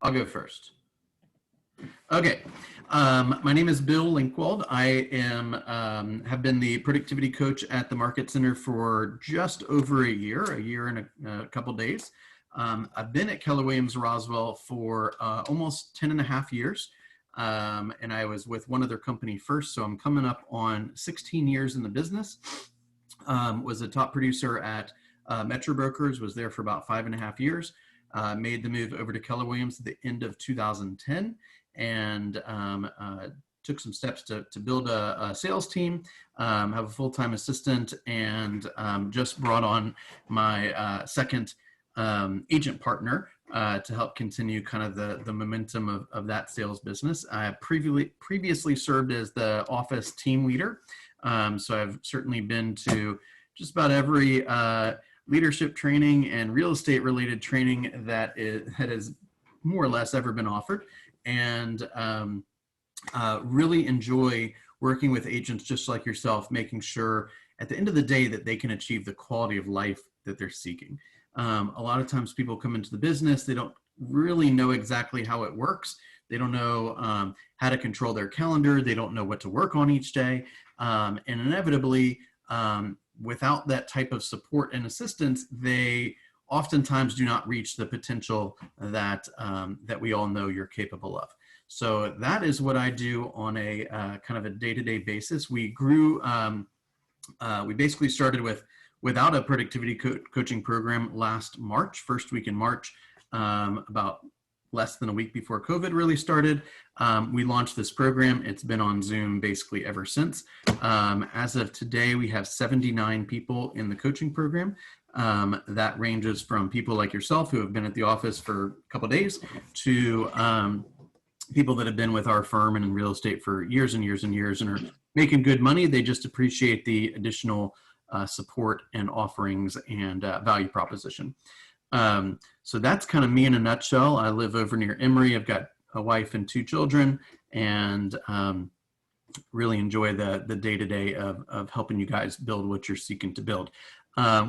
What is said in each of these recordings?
I'll go first. Okay. My name is Bill Linkwald. I am have been the productivity coach at the Market Center for just over a year and a couple days. I've been at Keller Williams Roswell for almost 10 and a half years. And I was with one other company first, so I'm coming up on 16 years in the business. Was a top producer at Metro Brokers, was there for about 5.5 years. Made the move over to Keller Williams at the end of 2010 and took some steps to build a sales team, have a full-time assistant, and just brought on my second agent partner to help continue kind of the momentum of that sales business. I previously served as the office team leader. So I've certainly been to just about every leadership training and real estate related training that has more or less ever been offered, and really enjoy working with agents just like yourself, making sure at the end of the day that they can achieve the quality of life that they're seeking. A lot of times people come into the business, they don't really know exactly how it works. They don't know how to control their calendar. They don't know what to work on each day. And inevitably, without that type of support and assistance, they oftentimes do not reach the potential that that we all know you're capable of. So that is what I do on a kind of a day-to-day basis. We grew, we basically started without a productivity coaching program last March, first week in March, about less than a week before COVID really started. We launched this program. It's been on Zoom basically ever since. As of today, we have 79 people in the coaching program. That ranges from people like yourself who have been at the office for a couple of days to people that have been with our firm and in real estate for years and years and years and are making good money. They just appreciate the additional support and offerings and value proposition. So that's kind of me in a nutshell. I live over near Emory. I've got a wife and 2 children, and really enjoy the day-to-day of helping you guys build what you're seeking to build.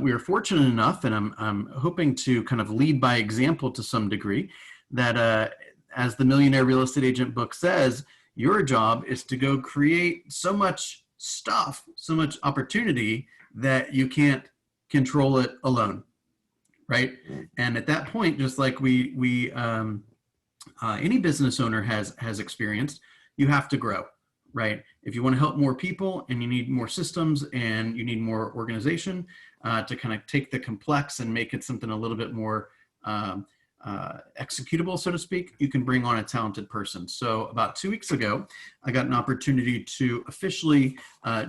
We are fortunate enough, and I'm hoping to kind of lead by example to some degree, that as the Millionaire Real Estate Agent book says, your job is to go create so much stuff, so much opportunity that you can't control it alone. Right. And at that point, just like any business owner has experienced, you have to grow. Right. If you want to help more people and you need more systems and you need more organization to kind of take the complex and make it something a little bit more executable, so to speak, you can bring on a talented person. So about 2 weeks ago, I got an opportunity to officially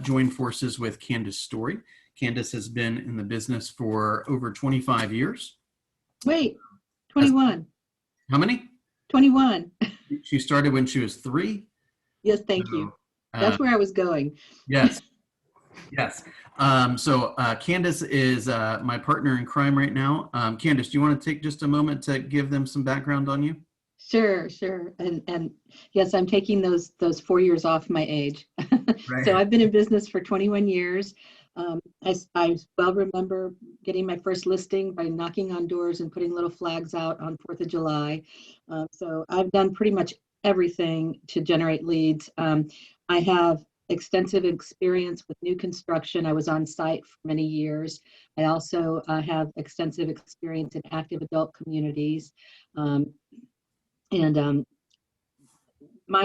join forces with Candace Story. Candace has been in the business for over 25 years. Wait, 21. How many? 21. She started when she was 3. Yes, thank you. That's where I was going. Yes. Yes. So Candace is my partner in crime right now. Candace, do you want to take just a moment to give them some background on you? Sure. And yes, I'm taking those 4 years off my age. Right. So I've been in business for 21 years. I well remember getting my first listing by knocking on doors and putting little flags out on 4th of July. So I've done pretty much everything to generate leads. I have extensive experience with new construction. I was on site for many years. I also have extensive experience in active adult communities. My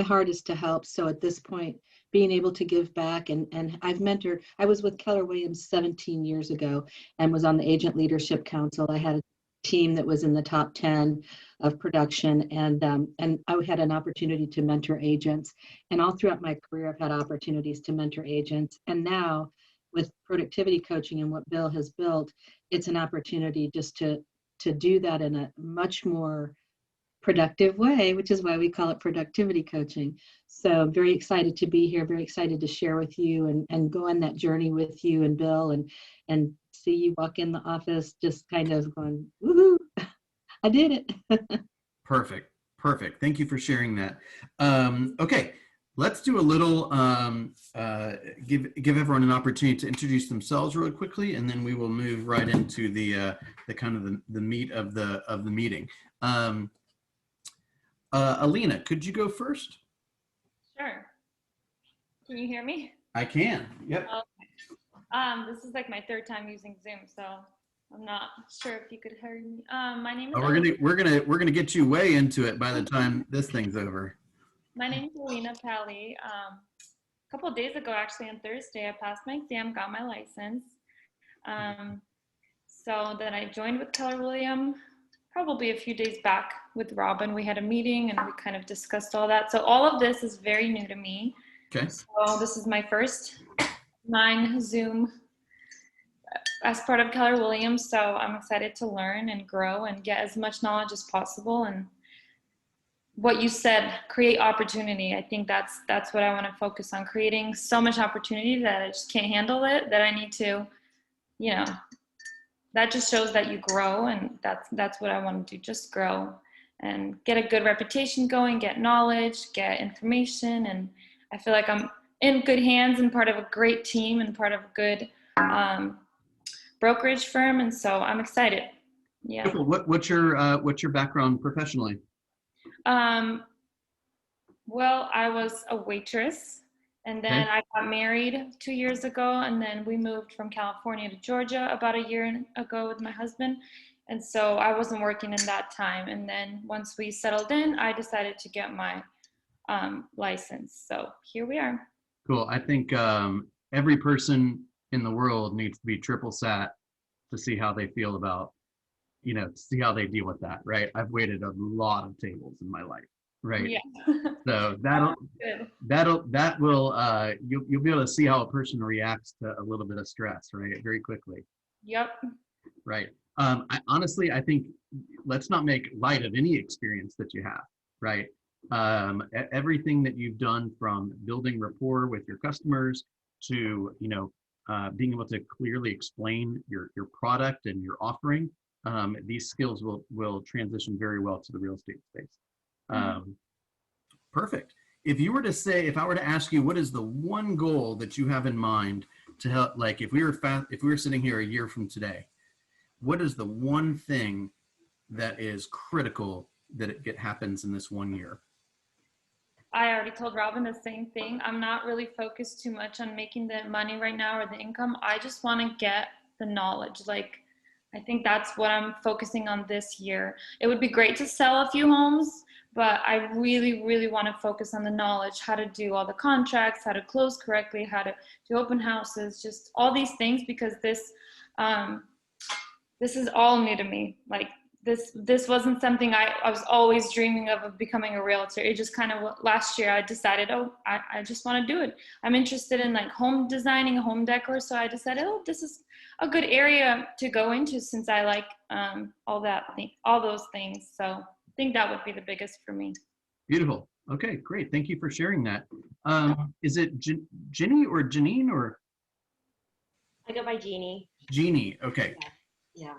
heart is to help. So at this point, being able to give back and I've mentored. I was with Keller Williams 17 years ago and was on the Agent Leadership Council. I had a team that was in the top 10 of production, and I had an opportunity to mentor agents. And all throughout my career, I've had opportunities to mentor agents. And now with productivity coaching and what Bill has built, it's an opportunity just to do that in a much more productive way, which is why we call it productivity coaching. So I'm very excited to be here, very excited to share with you and go on that journey with you and Bill and see you walk in the office just kind of going, woohoo, I did it. Perfect. Thank you for sharing that. Okay, let's do a little, give everyone an opportunity to introduce themselves really quickly, and then we will move right into the kind of the meat of the meeting. Alina, could you go first? Sure. Can you hear me? I can. Yep. This is like my third time using Zoom, so I'm not sure if you could hear me. My name is Oh, we're gonna get you way into it by the time this thing's over. my name is Alina Pally. A couple of days ago, actually on Thursday, I passed my exam, got my license. So then I joined with Keller Williams probably a few days back with Robin. We had a meeting and we kind of discussed all that. So all of this is very new to me. Okay. So this is my first 9 Zoom as part of Keller Williams. So I'm excited to learn and grow and get as much knowledge as possible. And what you said, create opportunity. I think that's what I want to focus on, creating so much opportunity that I just can't handle it, that I need to, you know, that just shows that you grow, and that's what I want to do, just grow and get a good reputation going, get knowledge, get information. And I feel like I'm in good hands and part of a great team and part of a good brokerage firm. And so I'm excited. Yeah. What's your background professionally? Well, I was a waitress, and then I got married 2 years ago, and then we moved from California to Georgia about a year ago with my husband. And so I wasn't working in that time. And then once we settled in, I decided to get my license. So here we are. Cool. I think every person in the world needs to be triple sat to see how they feel about, to see how they deal with that, right? I've waited a lot of tables in my life, right? Yeah. So that will you'll be able to see how a person reacts to a little bit of stress, right? Very quickly. Yep. Right. I think let's not make light of any experience that you have, right? Everything that you've done, from building rapport with your customers to being able to clearly explain your product and your offering, these skills will transition very well to the real estate space. Perfect. If I were to ask you, what is the one goal that you have in mind to help, like if we were sitting here a year from today, what is the one thing that is critical that it happens in this 1 year? I already told Robin the same thing. I'm not really focused too much on making the money right now or the income. I just want to get the knowledge. Like, I think that's what I'm focusing on this year. It would be great to sell a few homes, but I really, really want to focus on the knowledge, how to do all the contracts, how to close correctly, how to do open houses, just all these things, because this is all new to me. Like, this wasn't something I was always dreaming of becoming a realtor. It just kind of, last year I decided, I just want to do it. I'm interested in like home designing, home decor. So I decided, this is a good area to go into, since I like all those things. So I think that would be the biggest for me. Beautiful. Okay, great. Thank you for sharing that. Is it Ginny or Janine or? I go by Jeannie. Jeannie. Okay. Yeah.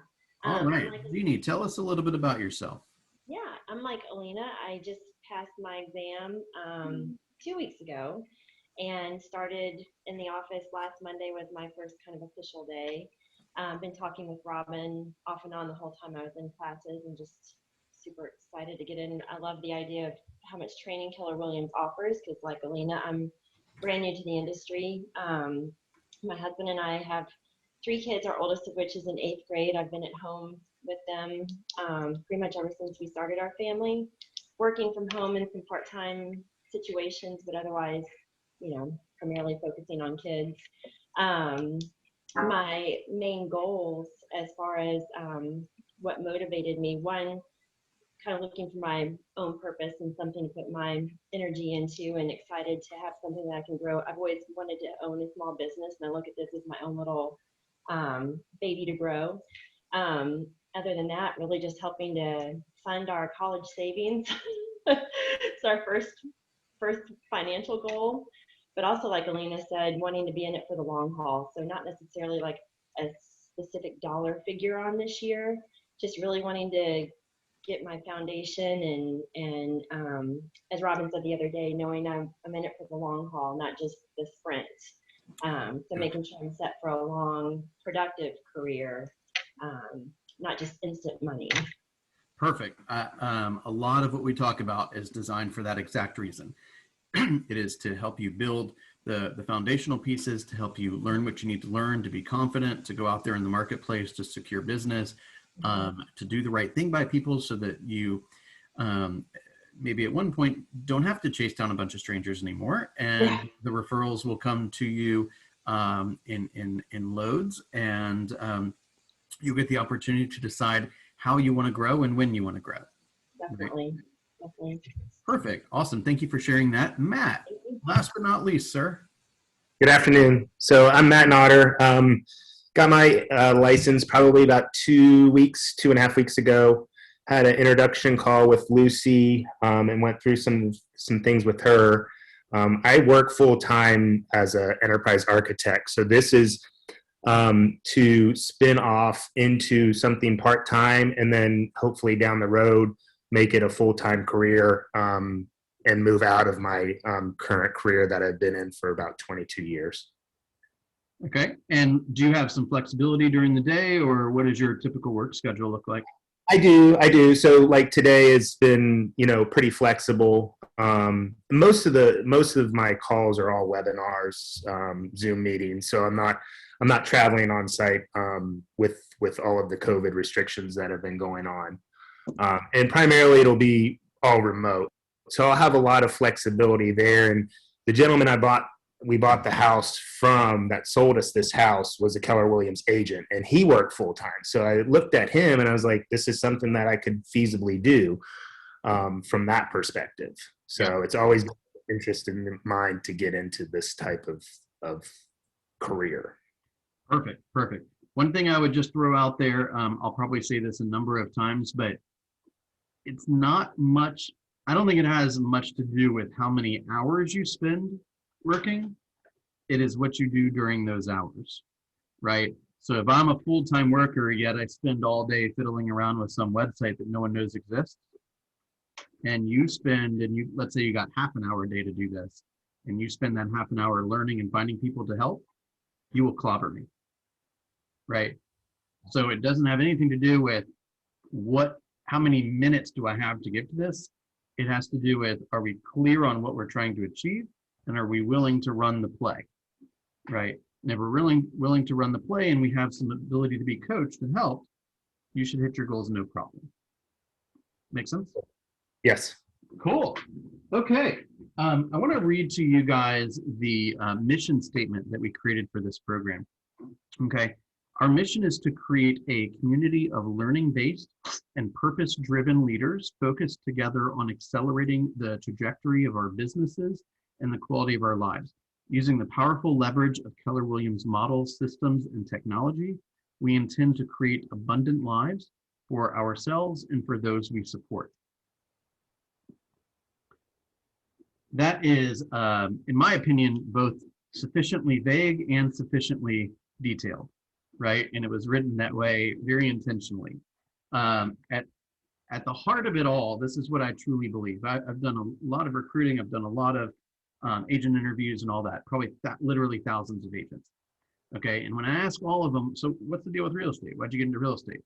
All right. Jeannie, tell us a little bit about yourself. Yeah, I'm like Alina. I just passed my exam 2 weeks ago and started in the office last Monday was my first kind of official day. Been talking with Robin off and on the whole time I was in classes, and just super excited to get in. I love the idea of how much training Keller Williams offers, because like Alina, I'm brand new to the industry. My husband and I have 3 kids, our oldest of which is in 8th grade. I've been at home with them pretty much ever since we started our family, working from home in some part-time situations, but otherwise, primarily focusing on kids. My main goals as far as what motivated me, one, kind of looking for my own purpose and something to put my energy into, and excited to have something that I can grow. I've always wanted to own a small business, and I look at this as my own little baby to grow. Other than that, really just helping to fund our college savings. It's our first financial goal, but also, like Alina said, wanting to be in it for the long haul. So not necessarily like a specific dollar figure on this year, just really wanting to get my foundation and as Robin said the other day, knowing I'm in it for the long haul, not just the sprint. So making sure I'm set for a long, productive career, not just instant money. Perfect. A lot of what we talk about is designed for that exact reason. It is to help you build the foundational pieces, to help you learn what you need to learn, to be confident, to go out there in the marketplace, to secure business, to do the right thing by people so that you maybe at one point don't have to chase down a bunch of strangers anymore, and the referrals will come to you in loads, and you get the opportunity to decide how you want to grow and when you want to grow. Definitely. Definitely. Perfect. Awesome. Thank you for sharing that. Matt, last but not least, sir. Good afternoon. So I'm Matt Notter. Got my license probably about 2.5 weeks ago. Had an introduction call with Lucy and went through some things with her. I work full time as an enterprise architect. So this is to spin off into something part time, and then hopefully down the road make it a full time career and move out of my current career that I've been in for about 22 years. Okay. And do you have some flexibility during the day, or what does your typical work schedule look like? I do. So like today has been, pretty flexible. Most of my calls are all webinars, Zoom meetings. So I'm not traveling on site with all of the COVID restrictions that have been going on. And primarily it'll be all remote. So I'll have a lot of flexibility there. And the gentleman we bought the house from that sold us this house was a Keller Williams agent, and he worked full time. So I looked at him and I was like, this is something that I could feasibly do from that perspective. So it's always been an interest in mine to get into this type of career. Perfect. One thing I would just throw out there, I'll probably say this a number of times, but it's not much. I don't think it has much to do with how many hours you spend working. It is what you do during those hours, right? So if I'm a full-time worker, yet I spend all day fiddling around with some website that no one knows exists, and let's say you got half an hour a day to do this, and you spend that half an hour learning and finding people to help, you will clobber me, right? So it doesn't have anything to do with how many minutes do I have to give to this. It has to do with, are we clear on what we're trying to achieve? And are we willing to run the play, right? And if we're willing to run the play and we have some ability to be coached and helped, you should hit your goals no problem. Make sense? Yes. Cool. Okay. I want to read to you guys the mission statement that we created for this program. Okay. Our mission is to create a community of learning-based and purpose-driven leaders focused together on accelerating the trajectory of our businesses and the quality of our lives. Using the powerful leverage of Keller Williams models, systems, and technology, we intend to create abundant lives for ourselves and for those we support. That is, in my opinion, both sufficiently vague and sufficiently detailed, right? And it was written that way very intentionally. At the heart of it all, this is what I truly believe. I've done a lot of recruiting. I've done a lot of agent interviews and all that, probably literally thousands of agents. Okay, and when I ask all of them, so what's the deal with real estate? Why'd you get into real estate?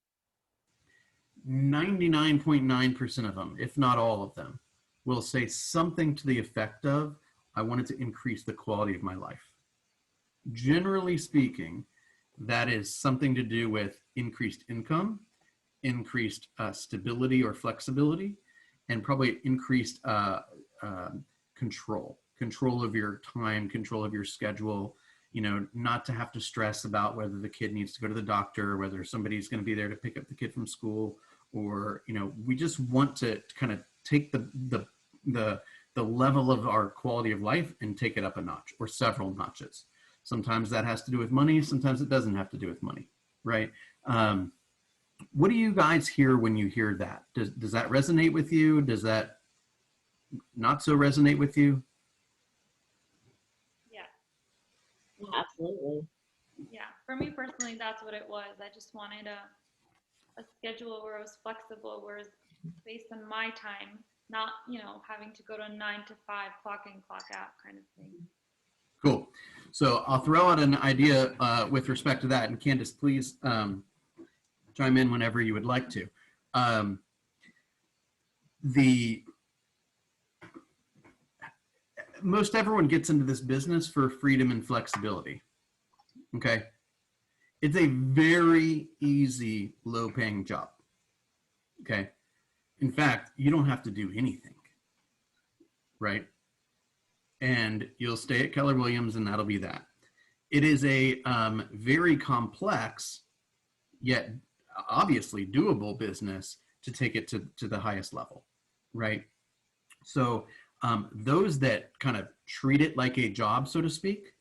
99.9% of them, if not all of them, will say something to the effect of, I wanted to increase the quality of my life. Generally speaking, that is something to do with increased income, increased stability or flexibility, and probably increased control of your time, control of your schedule, not to have to stress about whether the kid needs to go to the doctor, or whether somebody's going to be there to pick up the kid from school, or, we just want to kind of take the level of our quality of life and take it up a notch or several notches. Sometimes that has to do with money. Sometimes it doesn't have to do with money, right? What do you guys hear when you hear that? Does that resonate with you? Does that not so resonate with you? Yeah, absolutely. Yeah, for me personally, that's what it was. I just wanted a schedule where it was flexible, where it's based on my time, not, having to go to 9 to 5, clock in, clock out kind of thing. Cool. So I'll throw out an idea with respect to that. And Candace, please chime in whenever you would like to. most everyone gets into this business for freedom and flexibility. Okay. It's a very easy, low paying job. Okay. In fact, you don't have to do anything. Right. And you'll stay at Keller Williams and that'll be that. It is a very complex, yet obviously doable business to take it to the highest level. Right. So those that kind of treat it like a job, so to speak,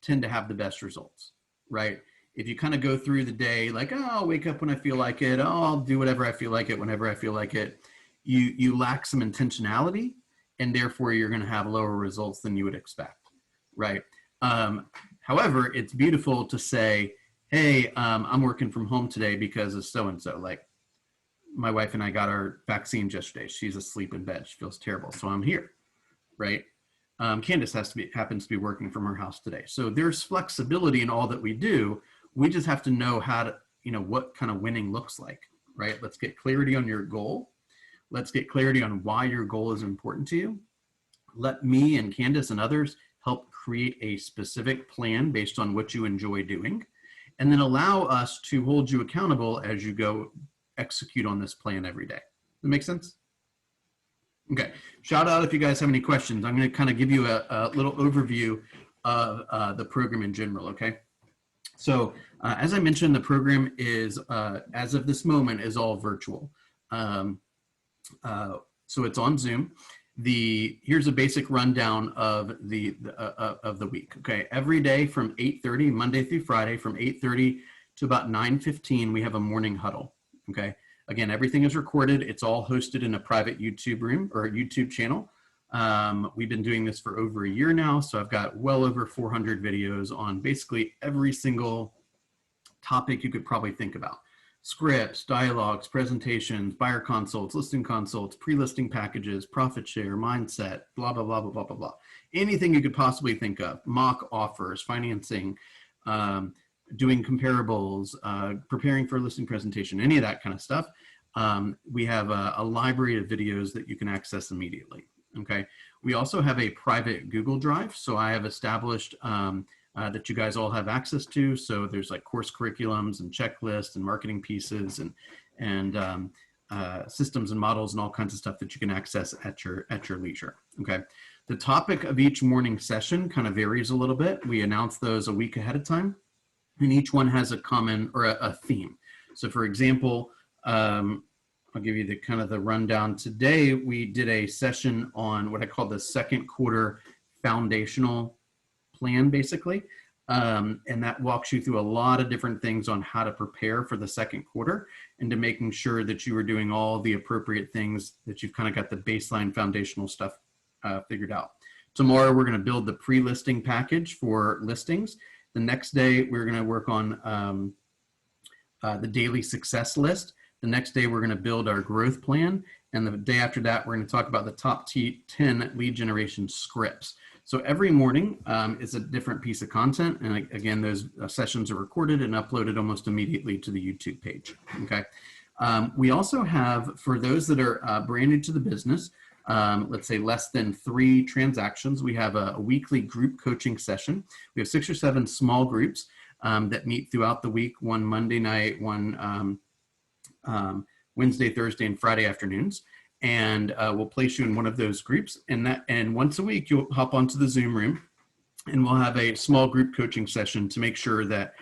tend to have the best results, right? If you kind of go through the day like, oh, I'll wake up when I feel like it, oh, I'll do whatever I feel like it whenever I feel like it, you lack some intentionality, and therefore you're going to have lower results than you would expect, right? However, it's beautiful to say, hey, I'm working from home today because of so-and-so. Like, my wife and I got our vaccines yesterday. She's asleep in bed. She feels terrible. So I'm here, right? Candace happens to be working from her house today. So there's flexibility in all that we do. We just have to know how to, what kind of winning looks like, right? Let's get clarity on your goal. Let's get clarity on why your goal is important to you. Let me and Candace and others help create a specific plan based on what you enjoy doing. And then allow us to hold you accountable as you go execute on this plan every day. Does that make sense? Okay, shout out if you guys have any questions. I'm going to kind of give you a little overview of the program in general, okay? So as I mentioned, the program is, as of this moment, is all virtual. So it's on Zoom. Here's a basic rundown of the week, okay? Every day from 8:30, Monday through Friday, from 8:30 to about 9:15, we have a morning huddle. Okay. Again, everything is recorded. It's all hosted in a private YouTube room or a YouTube channel. We've been doing this for over a year now. So I've got well over 400 videos on basically every single topic you could probably think about. Scripts, dialogues, presentations, buyer consults, listing consults, pre-listing packages, profit share, mindset, blah, blah, blah, blah, blah, blah, blah. Anything you could possibly think of. Mock offers, financing, doing comparables, preparing for a listing presentation, any of that kind of stuff. We have a library of videos that you can access immediately, okay? We also have a private Google Drive. So I have established that you guys all have access to. So there's like course curriculums and checklists and marketing pieces and systems and models and all kinds of stuff that you can access at your leisure, okay? The topic of each morning session kind of varies a little bit. We announce those a week ahead of time. And each one has a common or a theme. So for example, I'll give you the kind of the rundown. Today, we did a session on what I call the second quarter foundational plan, basically. And that walks you through a lot of different things on how to prepare for the second quarter and to making sure that you are doing all the appropriate things, that you've kind of got the baseline foundational stuff figured out. Tomorrow, we're going to build the pre-listing package for listings. The next day, we're going to work on the daily success list. The next day, we're going to build our growth plan. And the day after that, we're going to talk about the top 10 lead generation scripts. So every morning is a different piece of content. And again, those sessions are recorded and uploaded almost immediately to the YouTube page. Okay. We also have, for those that are brand new to the business, let's say less than 3 transactions, we have a weekly group coaching session. We have 6 or 7 small groups that meet throughout the week, one Monday night, one Wednesday, Thursday, and Friday afternoons. And we'll place you in one of those groups. And once a week, you'll hop onto the Zoom room and we'll have a small group coaching session to make sure that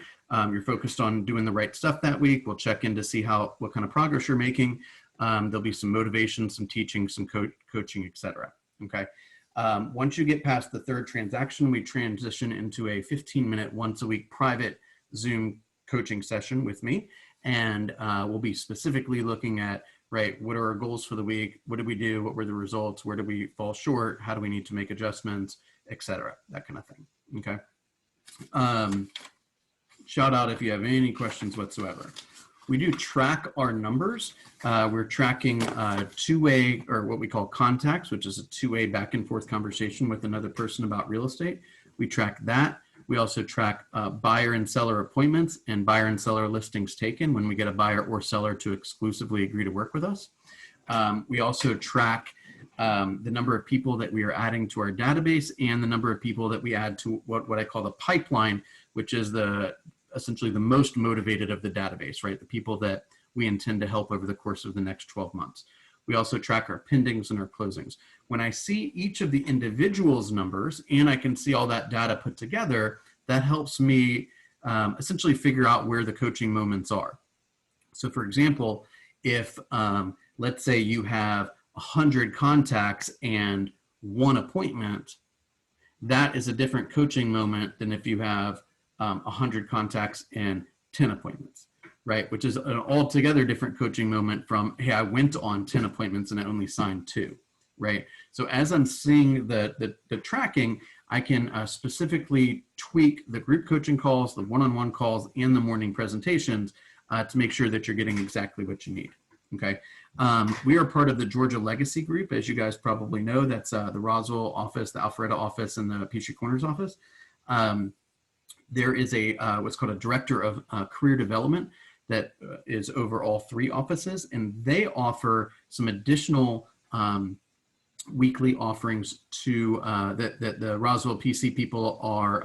you're focused on doing the right stuff that week. We'll check in to see what kind of progress you're making. There'll be some motivation, some teaching, some coaching, etc. Okay. Once you get past the 3rd transaction, we transition into a 15-minute once a week private Zoom coaching session with me. And we'll be specifically looking at, right, what are our goals for the week? What did we do? What were the results? Where did we fall short? How do we need to make adjustments, etc. That kind of thing. Okay. Shout out if you have any questions whatsoever. We do track our numbers. We're tracking two-way, or what we call contacts, which is a two-way back and forth conversation with another person about real estate. We track that. We also track buyer and seller appointments and buyer and seller listings taken when we get a buyer or seller to exclusively agree to work with us. We also track the number of people that we are adding to our database and the number of people that we add to what I call the pipeline, which is essentially the most motivated of the database, right? The people that we intend to help over the course of the next 12 months. We also track our pendings and our closings. When I see each of the individuals' numbers and I can see all that data put together, that helps me essentially figure out where the coaching moments are. So for example, if let's say you have 100 contacts and 1 appointment, that is a different coaching moment than if you have 100 contacts and 10 appointments, right? Which is an altogether different coaching moment from, hey, I went on 10 appointments and I only signed 2, right? So as I'm seeing the tracking, I can specifically tweak the group coaching calls, the one-on-one calls, and the morning presentations to make sure that you're getting exactly what you need, okay? We are part of the Georgia Legacy Group, as you guys probably know. That's the Roswell office, the Alpharetta office, and the Peachtree Corners office. There is a what's called a director of career development that is over all 3 offices, and they offer some additional weekly offerings to that the Roswell PC people are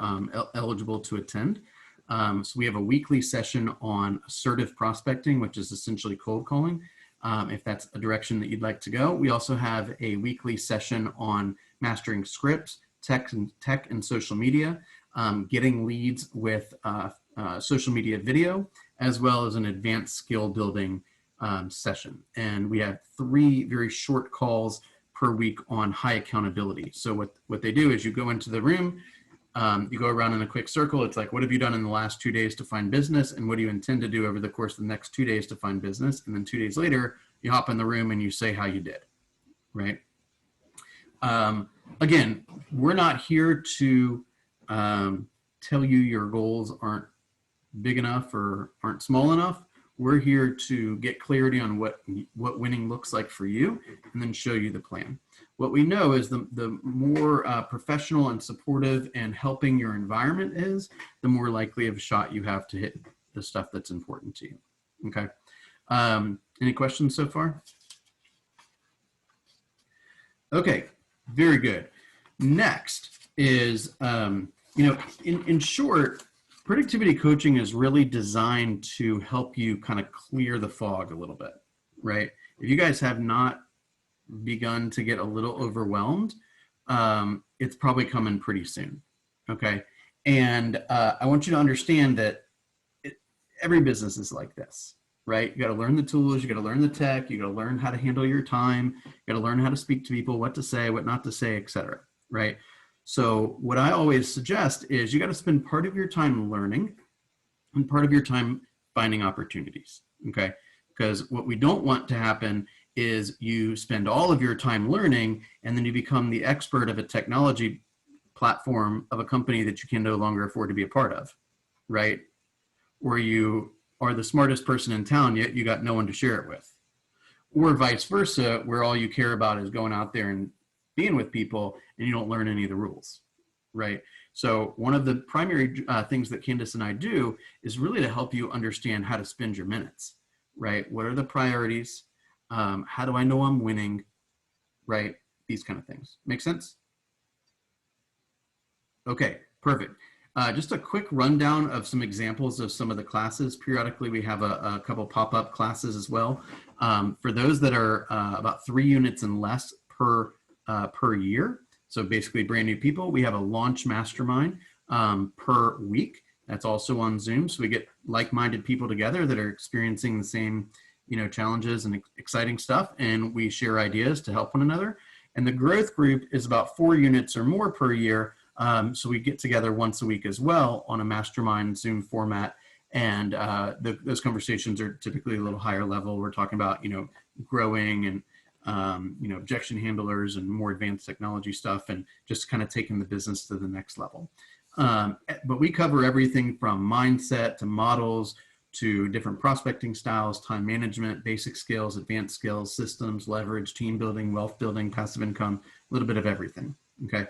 eligible to attend. So we have a weekly session on assertive prospecting, which is essentially cold calling, if that's a direction that you'd like to go. We also have a weekly session on mastering scripts, tech and social media, getting leads with social media video, as well as an advanced skill building session. And we have 3 very short calls per week on high accountability. So what they do is you go into the room, you go around in a quick circle. It's like, what have you done in the last 2 days to find business? And what do you intend to do over the course of the next 2 days to find business? And then 2 days later, you hop in the room and you say how you did, right? Again, we're not here to tell you your goals aren't big enough or aren't small enough. We're here to get clarity on what winning looks like for you and then show you the plan. What we know is the more professional and supportive and helping your environment is, the more likely of a shot you have to hit the stuff that's important to you. Okay. Any questions so far? Okay, very good. Next is, in short, productivity coaching is really designed to help you kind of clear the fog a little bit, right? If you guys have not begun to get a little overwhelmed, it's probably coming pretty soon, okay? And I want you to understand that every business is like this, right? You got to learn the tools, you got to learn the tech, you got to learn how to handle your time, you got to learn how to speak to people, what to say, what not to say, etc., right? So what I always suggest is you got to spend part of your time learning and part of your time finding opportunities, okay? Because what we don't want to happen is you spend all of your time learning and then you become the expert of a technology platform of a company that you can no longer afford to be a part of, right? Or you are the smartest person in town, yet you got no one to share it with. Or vice versa, where all you care about is going out there and being with people and you don't learn any of the rules, right? So one of the primary things that Candace and I do is really to help you understand how to spend your minutes, right? What are the priorities? How do I know I'm winning, right? These kind of things. Make sense? Okay, perfect. Just a quick rundown of some examples of some of the classes. Periodically, we have a couple pop-up classes as well. For those that are about 3 units and less per year, so basically brand new people, we have a launch mastermind per week. That's also on Zoom. So we get like-minded people together that are experiencing the same challenges and exciting stuff, and we share ideas to help one another. And the growth group is about 4 units or more per year. So we get together once a week as well on a mastermind Zoom format. And those conversations are typically a little higher level. We're talking about, growing and, objection handlers and more advanced technology stuff, and just kind of taking the business to the next level. But we cover everything from mindset to models to different prospecting styles, time management, basic skills, advanced skills, systems, leverage, team building, wealth building, passive income, a little bit of everything, okay?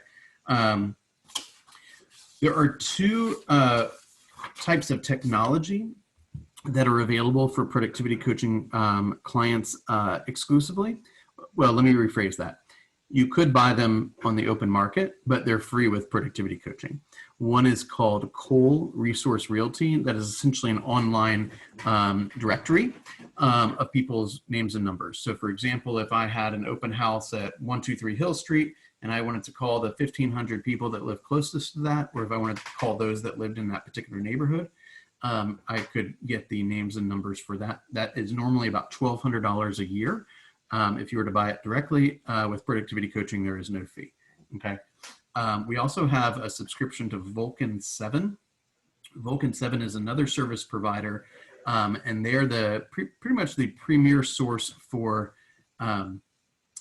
There are 2 types of technology that are available for productivity coaching clients exclusively. Well, let me rephrase that. You could buy them on the open market, but they're free with productivity coaching. One is called Cole Resource Realty. That is essentially an online directory of people's names and numbers. So for example, if I had an open house at 123 Hill Street and I wanted to call the 1,500 people that live closest to that, or if I wanted to call those that lived in that particular neighborhood, I could get the names and numbers for that. That is normally about $1,200 a year. If you were to buy it directly with productivity coaching, there is no fee. Okay. We also have a subscription to Vulcan 7. Vulcan 7 is another service provider, and they're pretty much the premier source for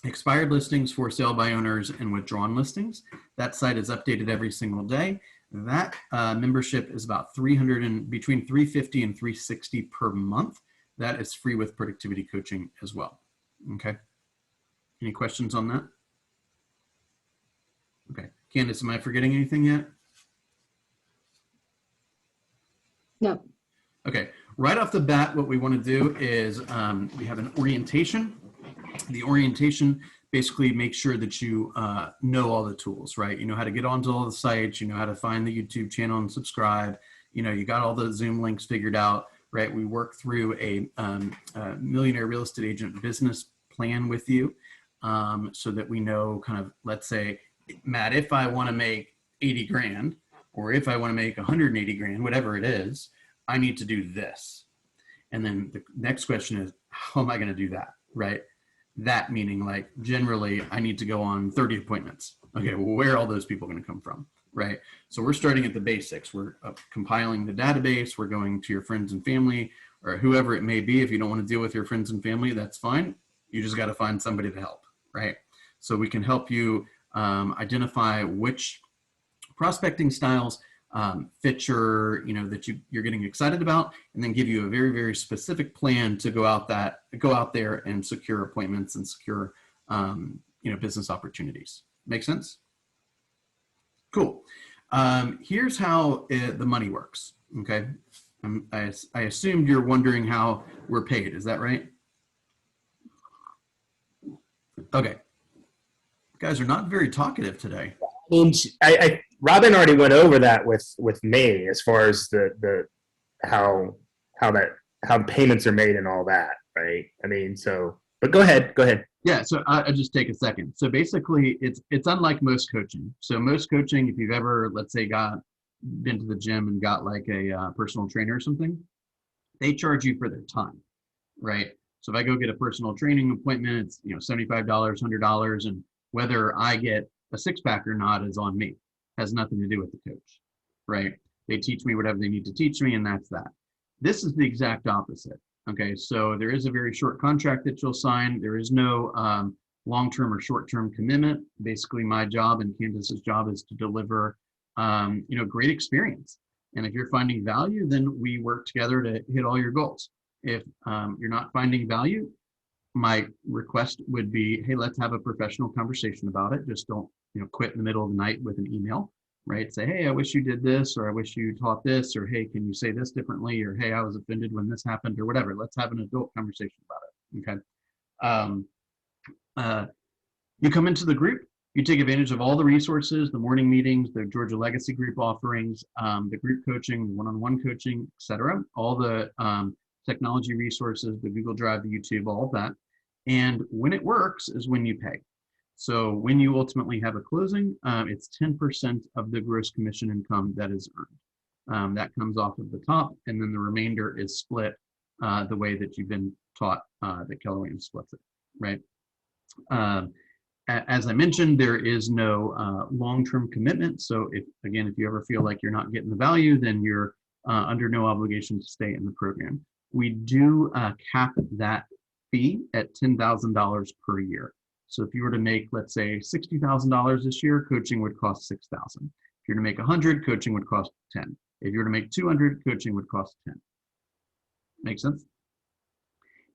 expired listings for sale by owners and withdrawn listings. That site is updated every single day. That membership is about between $350 and $360 per month. That is free with productivity coaching as well. Okay. Any questions on that? Okay. Candace, am I forgetting anything yet? No. Okay. Right off the bat, what we want to do is we have an orientation. The orientation basically makes sure that you know all the tools, right? You know how to get onto all the sites, you know how to find the YouTube channel and subscribe, you know, you got all the Zoom links figured out, right? We work through a millionaire real estate agent business plan with you so that we know kind of, let's say, Matt, if I want to make 80 grand, or if I want to make 180 grand, whatever it is, I need to do this. And then the next question is, how am I going to do that, right? That meaning like generally I need to go on 30 appointments. Okay, well, where are all those people going to come from, right? So we're starting at the basics. We're compiling the database. We're going to your friends and family or whoever it may be. If you don't want to deal with your friends and family, that's fine. You just got to find somebody to help, right? So we can help you identify which prospecting styles fit your, that you're getting excited about, and then give you a very, very specific plan to go out there and secure appointments and secure, business opportunities. Make sense? Cool. Here's how the money works. Okay. I assumed you're wondering how we're paid. Is that right? Okay. You guys are not very talkative today. I mean, Robin already went over that with me as far as the how payments are made and all that, right? I mean, so, but go ahead. Yeah, so I'll just take a second. So basically, it's unlike most coaching. So most coaching, if you've ever, let's say, been to the gym and got like a personal trainer or something, they charge you for their time, right? So if I go get a personal training appointment, it's $75, $100, and whether I get a six-pack or not is on me. Has nothing to do with the coach, right? They teach me whatever they need to teach me, and that's that. This is the exact opposite. Okay, so there is a very short contract that you'll sign. There is no long-term or short-term commitment. Basically, my job and Candace's job is to deliver, great experience. And if you're finding value, then we work together to hit all your goals. If you're not finding value, my request would be, hey, let's have a professional conversation about it. Just don't, quit in the middle of the night with an email, right? Say, hey, I wish you did this, or I wish you taught this, or hey, can you say this differently? Or hey, I was offended when this happened, or whatever. Let's have an adult conversation about it, okay? You come into the group, you take advantage of all the resources, the morning meetings, the Georgia Legacy Group offerings, the group coaching, one-on-one coaching, et cetera, all the technology resources, the Google Drive, the YouTube, all of that. And when it works is when you pay. So when you ultimately have a closing, it's 10% of the gross commission income that is earned. That comes off of the top, and then the remainder is split the way that you've been taught that Keller Williams splits it, right? As I mentioned, there is no long-term commitment. So if you ever feel like you're not getting the value, then you're under no obligation to stay in the program. We do cap that fee at $10,000 per year. So if you were to make, let's say, $60,000 this year, coaching would cost $6,000. If you're to make 100, coaching would cost 10. If you were to make 200, coaching would cost 10. Make sense?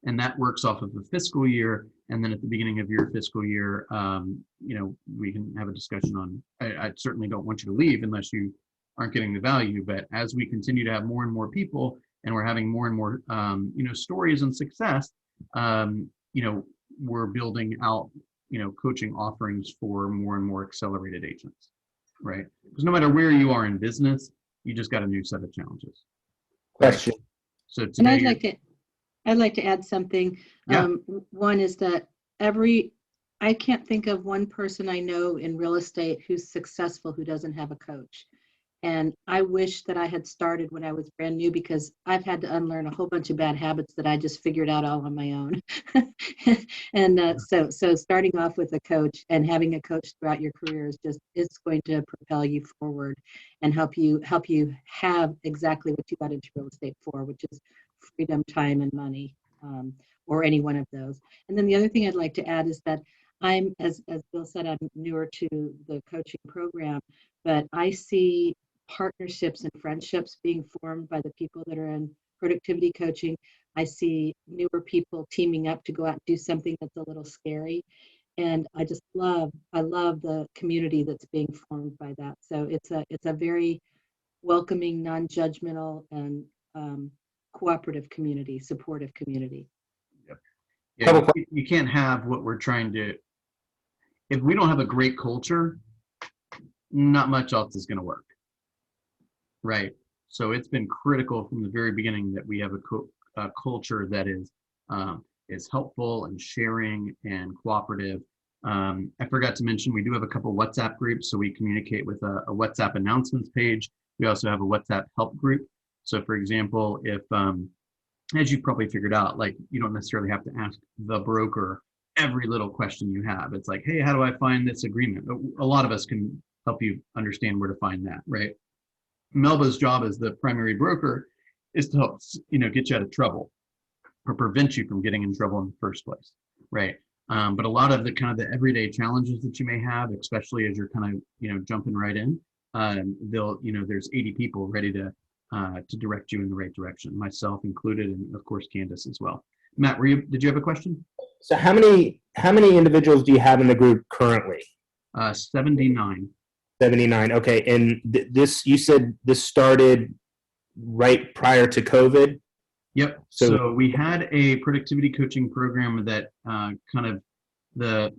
And that works off of the fiscal year. And then at the beginning of your fiscal year, we can have a discussion on, I certainly don't want you to leave unless you aren't getting the value, but as we continue to have more and more people, and we're having more and more, stories and success, we're building out, coaching offerings for more and more accelerated agents, right? Because no matter where you are in business, you just got a new set of challenges. Question. So And today, I'd like to add something. Yeah. One is that I can't think of one person I know in real estate who's successful who doesn't have a coach. And I wish that I had started when I was brand new, because I've had to unlearn a whole bunch of bad habits that I just figured out all on my own. And so starting off with a coach and having a coach throughout your career it's going to propel you forward and help you have exactly what you got into real estate for, which is freedom, time, and money, or any one of those. And then the other thing I'd like to add is that I'm, as Bill said, I'm newer to the coaching program, but I see partnerships and friendships being formed by the people that are in productivity coaching. I see newer people teaming up to go out and do something that's a little scary. And I love the community that's being formed by that. So it's a very welcoming, non-judgmental, and cooperative community, supportive community. yeah, you can't have what we're trying to, if we don't have a great culture, not much else is going to work. Right. So it's been critical from the very beginning that we have a culture that is helpful and sharing and cooperative. I forgot to mention, we do have a couple WhatsApp groups, so we communicate with a WhatsApp announcements page. We also have a WhatsApp help group. So for example, if, as you probably figured out, like you don't necessarily have to ask the broker every little question you have. It's like, hey, how do I find this agreement? A lot of us can help you understand where to find that, right? Melba's job as the primary broker is to help, get you out of trouble or prevent you from getting in trouble in the first place, right? But a lot of the everyday challenges that you may have, especially as you're jumping right in, there's 80 people ready to direct you in the right direction, myself included, and of course Candace as well. Matt, did you have a question? So how many individuals do you have in the group currently? 79. 79. Okay. And this, you said this started right prior to COVID? Yep. So we had a productivity coaching program that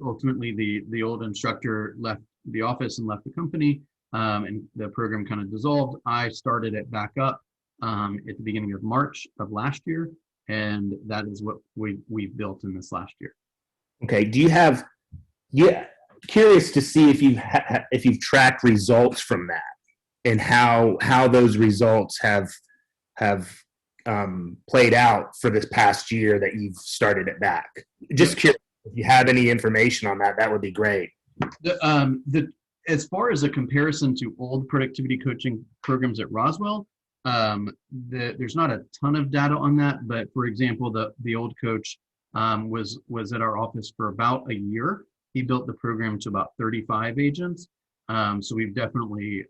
ultimately the old instructor left the office and left the company, and the program kind of dissolved. I started it back up at the beginning of March of last year, and that is what we've built in this last year. Okay. Do you have, curious to see if you've tracked results from that and how those results have played out for this past year that you've started it back. Just curious if you have any information on that, that would be great. As far as a comparison to old productivity coaching programs at Roswell, there's not a ton of data on that, but for example, the old coach was at our office for about a year. He built the program to about 35 agents. So we've definitely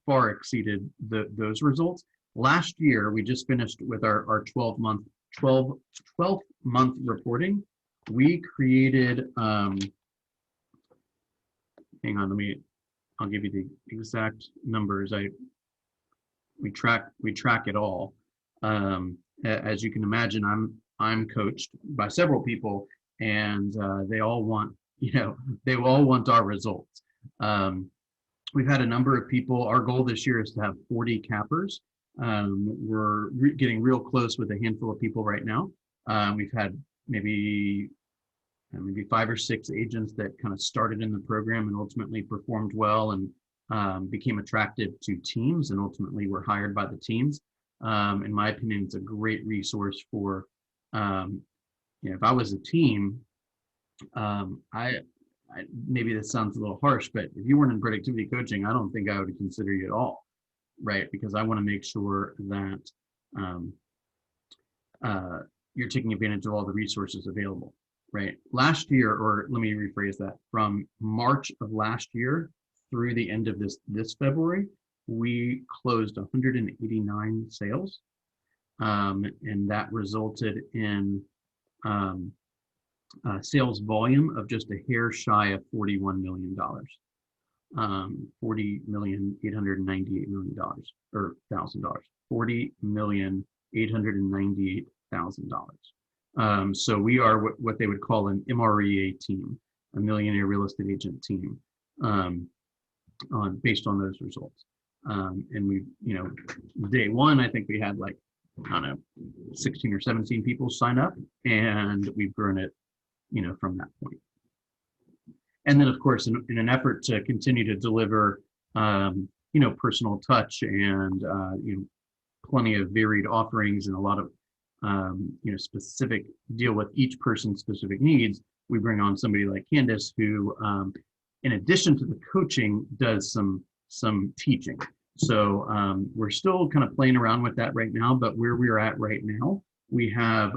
far exceeded those results. Last year, we just finished with our 12th month reporting. We created, hang on, I'll give you the exact numbers. We track it all. As you can imagine, I'm coached by several people, and they all want our results. We've had a number of people. Our goal this year is to have 40 cappers. We're getting real close with a handful of people right now. We've had maybe 5 or 6 agents that kind of started in the program and ultimately performed well and became attractive to teams and ultimately were hired by the teams. In my opinion, it's a great resource for, if I was a team, maybe this sounds a little harsh, but if you weren't in productivity coaching, I don't think I would consider you at all, right? Because I want to make sure that you're taking advantage of all the resources available, right? Last year, or let me rephrase that, from March of last year through the end of this February, we closed 189 sales, and that resulted in sales volume of just a hair shy of $41 million, $40,898,000 or $1,000, $40,898,000. $898,000. So we are what they would call an MREA team, a millionaire real estate agent team, based on those results. And we, day one, I think we had like, I don't know, 16 or 17 people sign up, and we've grown it, from that point. And then, of course, in an effort to continue to deliver, personal touch and, plenty of varied offerings and a lot of, specific deal with each person's specific needs, we bring on somebody like Candace who, in addition to the coaching, does some teaching. So we're still kind of playing around with that right now, but where we're at right now, we have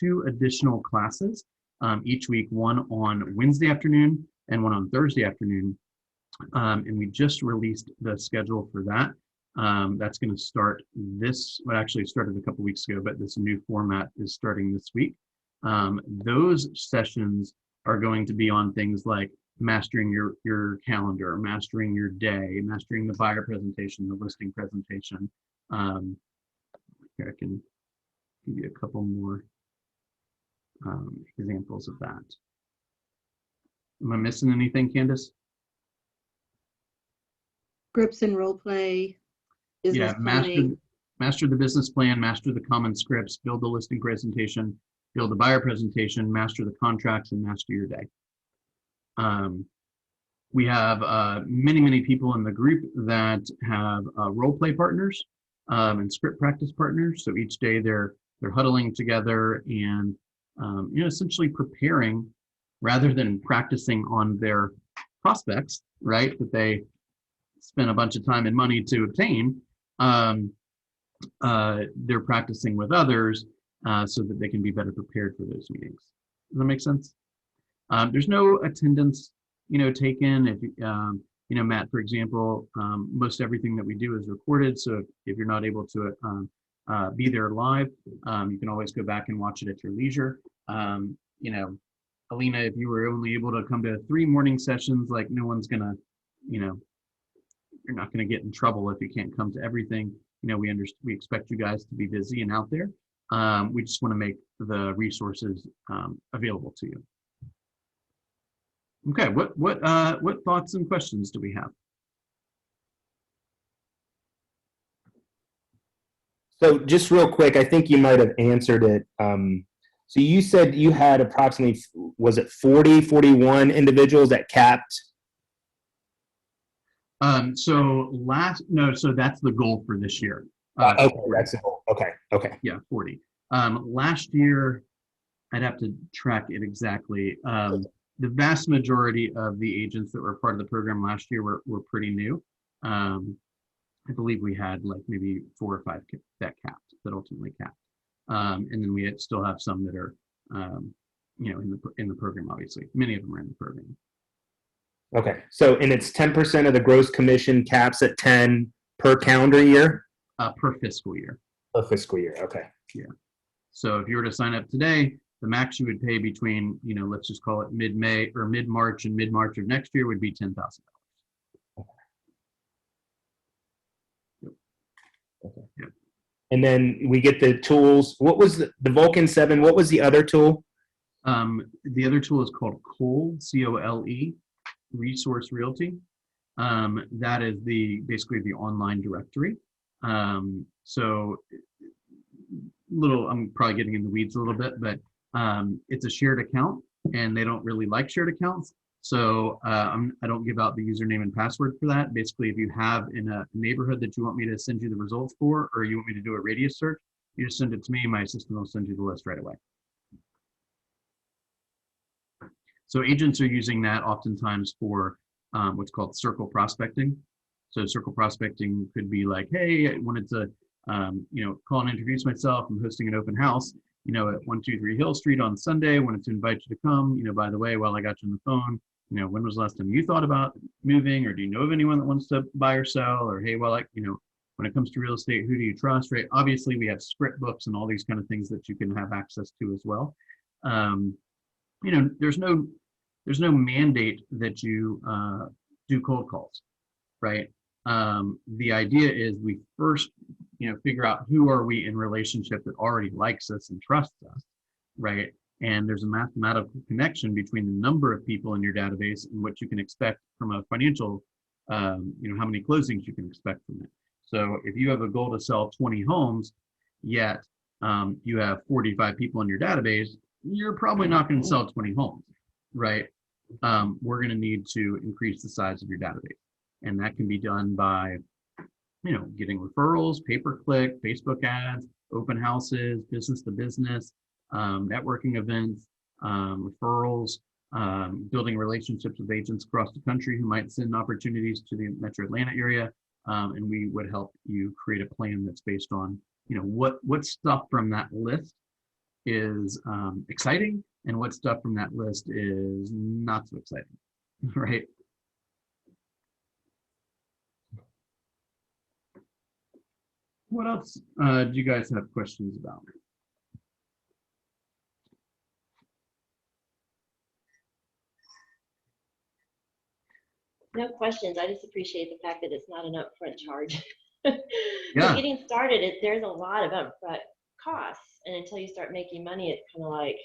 2 additional classes each week, one on Wednesday afternoon and one on Thursday afternoon. And we just released the schedule for that. That's going to start actually it started a couple weeks ago, but this new format is starting this week. Those sessions are going to be on things like mastering your calendar, mastering your day, mastering the buyer presentation, the listing presentation. Here I can give you a couple more examples of that. Am I missing anything, Candace? Scripts and role play, business planning. Master the business plan, master the common scripts, build the listing presentation, build the buyer presentation, master the contracts, and master your day. We have many people in the group that have role play partners and script practice partners. So each day they're huddling together and essentially preparing rather than practicing on their prospects, right? That they spend a bunch of time and money to obtain. They're practicing with others so that they can be better prepared for those meetings. Does that make sense? There's no attendance, taken. If Matt, for example, most everything that we do is recorded. So if you're not able to be there live, you can always go back and watch it at your leisure. Alina, if you were only able to come to 3 morning sessions, like no one's gonna, you're not gonna get in trouble if you can't come to everything. We expect you guys to be busy and out there. We just want to make the resources available to you. Okay, what thoughts and questions do we have? So just real quick, I think you might have answered it. So you said you had approximately, was it 41 individuals that capped? So that's the goal for this year. Okay, that's the goal. Okay. Yeah, 40. Last year, I'd have to track it exactly. The vast majority of the agents that were part of the program last year were pretty new. I believe we had like maybe 4 or 5 that ultimately capped. And then we still have some that are, in the program, obviously. Many of them are in the program. Okay, so and it's 10% of the gross commission, caps at 10 per calendar year? Per fiscal year. Per fiscal year, okay. Yeah. So if you were to sign up today, the max you would pay between, let's just call it mid-May or mid-March and mid-March of next year would be $10,000. Okay. Yeah. And then we get the tools. What was the Vulcan 7? What was the other tool? The other tool is called COLE, C-O-L-E, Resource Realty. That is basically the online directory. So I'm probably getting in the weeds a little bit, but it's a shared account and they don't really like shared accounts. So I don't give out the username and password for that. Basically, if you have in a neighborhood that you want me to send you the results for, or you want me to do a radius search, you just send it to me. My assistant will send you the list right away. So agents are using that oftentimes for what's called circle prospecting. So circle prospecting could be like, hey, I wanted to call and introduce myself. I'm hosting an open house, at 123 Hill Street on Sunday. I wanted to invite you to come. By the way, while I got you on the phone, when was the last time you thought about moving, or do you know of anyone that wants to buy or sell? Or hey, when it comes to real estate, who do you trust? Right? Obviously, we have script books and all these kind of things that you can have access to as well. There's no mandate that you do cold calls, right? The idea is we first figure out who are we in relationship that already likes us and trusts us, right? And there's a mathematical connection between the number of people in your database and what you can expect from a financial, how many closings you can expect from it. So if you have a goal to sell 20 homes, yet you have 45 people in your database, you're probably not going to sell 20 homes, right? We're going to need to increase the size of your database. And that can be done by, getting referrals, pay-per-click, Facebook ads, open houses, business to business, networking events, referrals, building relationships with agents across the country who might send opportunities to the Metro Atlanta area. And we would help you create a plan that's based on, what stuff from that list is exciting and what stuff from that list is not so exciting, right? What else do you guys have questions about? No questions. I just appreciate the fact that it's not an upfront charge. So Yeah. getting started, there's a lot of upfront costs, and until you start making money, it's kind of like,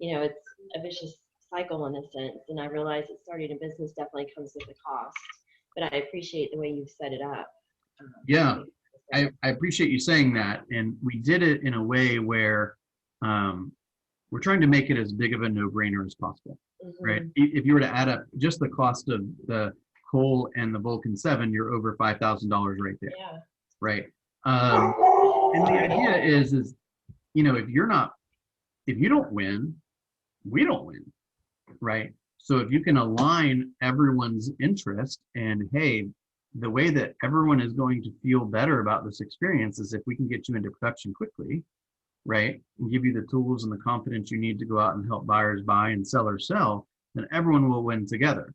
it's a vicious cycle in a sense. And I realize that starting a business definitely comes with a cost, but I appreciate the way you've set it up. Yeah. I appreciate you saying that. And we did it in a way where we're trying to make it as big of a no-brainer as possible, right? If you were to add up just the cost of the Cole and the Vulcan 7, you're over $5,000 right there, Yeah. right? And the idea is, if you don't win, we don't win, right? So if you can align everyone's interest and, hey, the way that everyone is going to feel better about this experience is if we can get you into production quickly, right? And give you the tools and the confidence you need to go out and help buyers buy and sellers sell, then everyone will win together.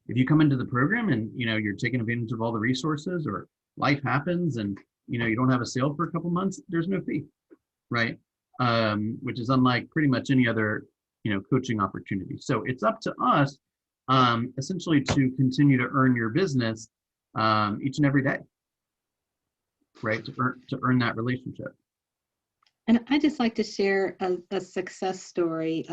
If you come into the program and, you're taking advantage of all the resources, or life happens and, you don't have a sale for a couple months, there's no fee, right? Which is unlike pretty much any other, coaching opportunity. So it's up to us, essentially, to continue to earn your business each and every day, right? To earn that relationship. And I just like to share a success story.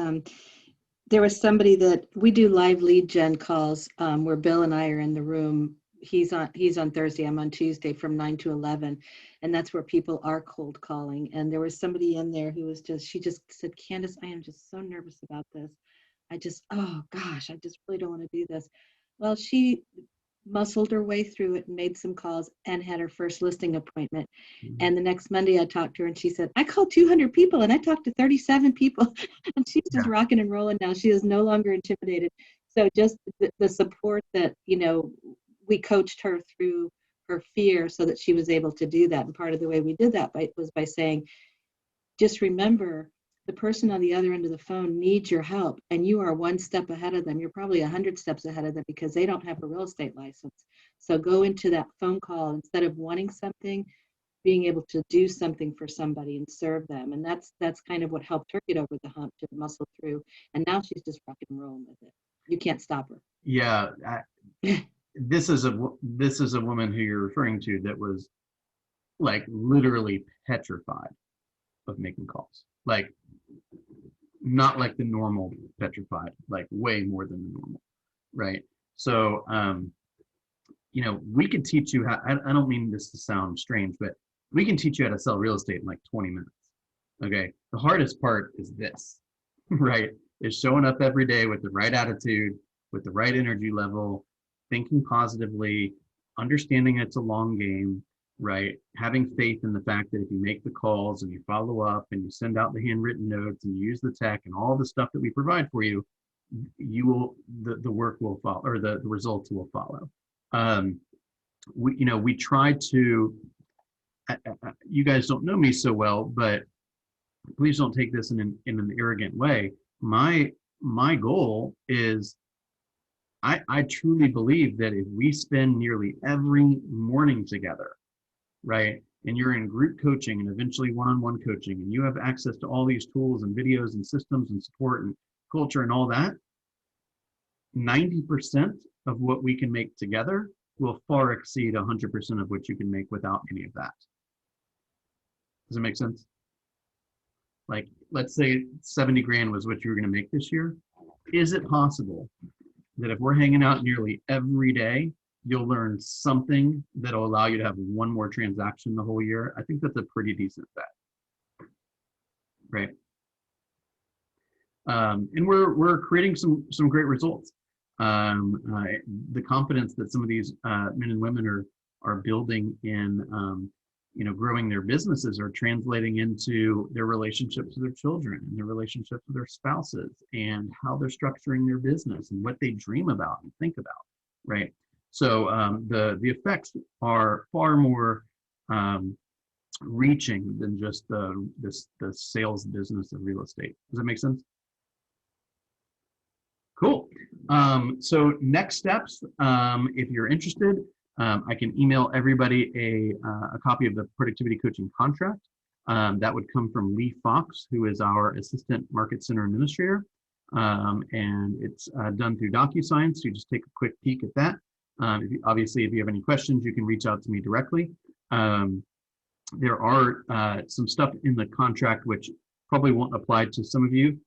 There was somebody that we do live lead gen calls where Bill and I are in the room. He's on Thursday, I'm on Tuesday from 9 to 11. And that's where people are cold calling. And there was somebody in there who was she just said, Candace, I am just so nervous about this. Oh gosh, I just really don't want to do this. Well, she muscled her way through it and made some calls and had her first listing appointment. And the next Monday I talked to her and she said, I called 200 people and I talked to 37 people. And she's just rocking and rolling now. She is no longer intimidated. So just the support that, we coached her through her fear so that she was able to do that. And part of the way we did that was by saying, just remember, the person on the other end of the phone needs your help, and you are one step ahead of them. You're probably 100 steps ahead of them because they don't have a real estate license. So go into that phone call, instead of wanting something, being able to do something for somebody and serve them. And that's kind of what helped her get over the hump, to muscle through. And now she's just rocking and rolling with it. You can't stop her. Yeah. This is a woman who you're referring to that was like literally petrified of making calls. Like, not like the normal petrified, like way more than the normal, right? So, we can teach you how, I don't mean this to sound strange, but we can teach you how to sell real estate in like 20 minutes, okay? The hardest part is this, right? Is showing up every day with the right attitude, with the right energy level, thinking positively, understanding it's a long game, right? Having faith in the fact that if you make the calls and you follow up and you send out the handwritten notes and you use the tech and all the stuff that we provide for you, the work will follow, or the results will follow. We try to, you guys don't know me so well, but please don't take this in an arrogant way. My goal is, I truly believe that if we spend nearly every morning together, right, and you're in group coaching and eventually one-on-one coaching, and you have access to all these tools and videos and systems and support and culture and all that, 90% of what we can make together will far exceed 100% of what you can make without any of that. Does it make sense? Like, let's say 70 grand was what you were going to make this year. Is it possible that if we're hanging out nearly every day, you'll learn something that'll allow you to have one more transaction the whole year? I think that's a pretty decent bet, right? And we're creating some great results. The confidence that some of these men and women are building in growing their businesses are translating into their relationships with their children and their relationships with their spouses and how they're structuring their business and what they dream about and think about, right? So the effects are far more reaching than just the sales business of real estate. Does that make sense? Cool. So next steps, if you're interested, I can email everybody a copy of the productivity coaching contract. That would come from Lee Fox, who is our assistant market center administrator. And it's done through DocuSign, so you just take a quick peek at that. Obviously, if you have any questions, you can reach out to me directly. There are some stuff in the contract which probably won't apply to some of you,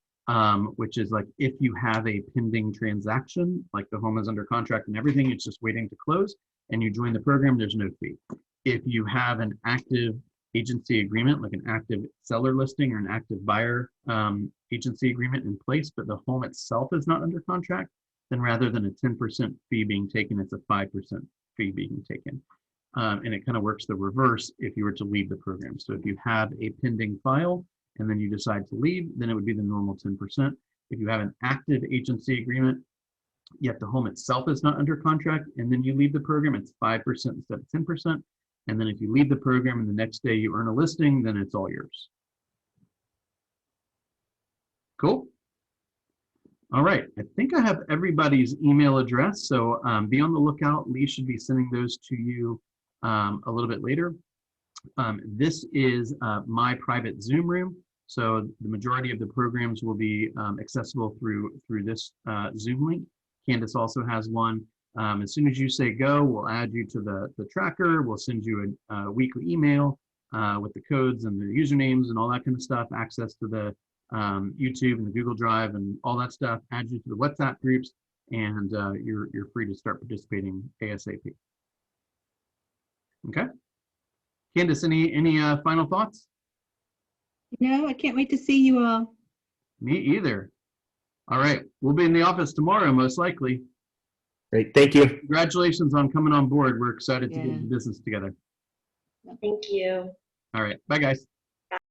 which is like if you have a pending transaction, like the home is under contract and everything, it's just waiting to close, and you join the program, there's no fee. If you have an active agency agreement, like an active seller listing or an active buyer agency agreement in place, but the home itself is not under contract, then rather than a 10% fee being taken, it's a 5% fee being taken. And it kind of works the reverse if you were to leave the program. So if you have a pending file and then you decide to leave, then it would be the normal 10%. If you have an active agency agreement, yet the home itself is not under contract, and then you leave the program, it's 5% instead of 10%. And then if you leave the program and the next day you earn a listing, then it's all yours. Cool. All right, I think I have everybody's email address, so be on the lookout. Lee should be sending those to you a little bit later. This is my private Zoom room, so the majority of the programs will be accessible through this Zoom link. Candace also has one. As soon as you say go, we'll add you to the tracker. We'll send you a weekly email with the codes and the usernames and all that kind of stuff, access to the YouTube and the Google Drive and all that stuff, add you to the WhatsApp groups, and you're free to start participating ASAP. Okay. Candace, any final thoughts? No, I can't wait to see you all. Me either. All right, we'll be in the office tomorrow, most likely. Great, thank you. Congratulations on coming on board. We're excited to get the business together. Thank you. All right, bye guys.